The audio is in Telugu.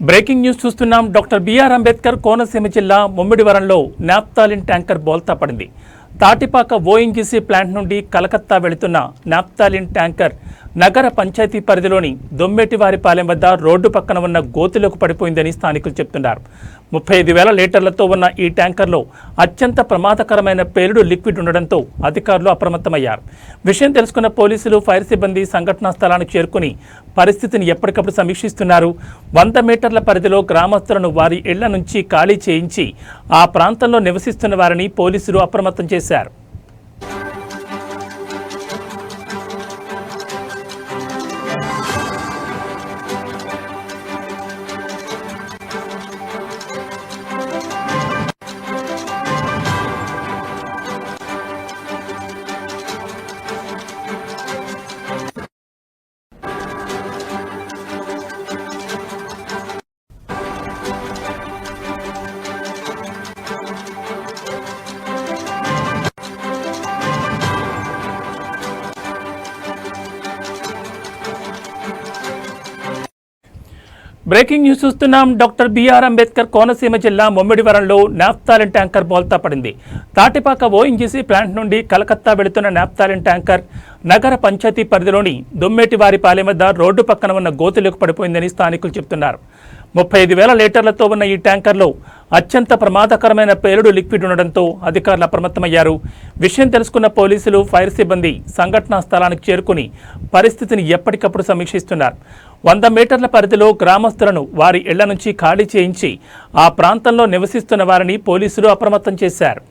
బ్రేకింగ్ న్యూస్ చూస్తున్నాం. డాక్టర్ బిఆర్ అంబేద్కర్ కోనసీమ జిల్లా ముమ్మిడివరంలో నాప్తాలిన్ ట్యాంకర్ బోల్తా పడింది. తాటిపాక ఓఎన్జీసీ ప్లాంట్ నుండి కలకత్తా వెళుతున్న నాప్తాలిన్ ట్యాంకర్ నగర పంచాయతీ పరిధిలోని దొమ్మేటివారిపాలెం వద్ద రోడ్డు పక్కన ఉన్న గోతులకు పడిపోయిందని స్థానికులు చెబుతున్నారు. 35,000 లీటర్లతో ఉన్న ఈ ట్యాంకర్లో అత్యంత ప్రమాదకరమైన పేలుడు లిక్విడ్ ఉండడంతో అధికారులు అప్రమత్తమయ్యారు. విషయం తెలుసుకున్న పోలీసులు, ఫైర్ సిబ్బంది సంఘటనా స్థలానికి చేరుకుని పరిస్థితిని ఎప్పటికప్పుడు సమీక్షిస్తున్నారు. 100 మీటర్ల పరిధిలో గ్రామస్తులను వారి ఇళ్ల నుంచి ఖాళీ చేయించి ఆ ప్రాంతంలో నివసిస్తున్న వారిని పోలీసులు అప్రమత్తం చేశారు. బ్రేకింగ్ న్యూస్ చూస్తున్నాం. డాక్టర్ బిఆర్ అంబేద్కర్ కోనసీమ జిల్లా ముమ్మిడివరంలో నాప్తాలిన్ ట్యాంకర్ బోల్తా పడింది. తాటిపాక ఓఎన్జీసీ ప్లాంట్ నుండి కలకత్తా వెళుతున్న నాప్తాలిన్ ట్యాంకర్ నగర పంచాయతీ పరిధిలోని దొమ్మేటివారిపాలెం వద్ద రోడ్డు పక్కన ఉన్న గోతులకు పడిపోయిందని స్థానికులు చెబుతున్నారు. 35,000 లీటర్లతో ఉన్న ఈ ట్యాంకర్లో అత్యంత ప్రమాదకరమైన పేలుడు లిక్విడ్ ఉండడంతో అధికారులు అప్రమత్తమయ్యారు. విషయం తెలుసుకున్న పోలీసులు, ఫైర్ సిబ్బంది సంఘటనా స్థలానికి చేరుకుని పరిస్థితిని ఎప్పటికప్పుడు సమీక్షిస్తున్నారు. 100 మీటర్ల పరిధిలో గ్రామస్తులను వారి ఇళ్ల నుంచి ఖాళీ చేయించి ఆ ప్రాంతంలో నివసిస్తున్న వారిని పోలీసులు అప్రమత్తం చేశారు.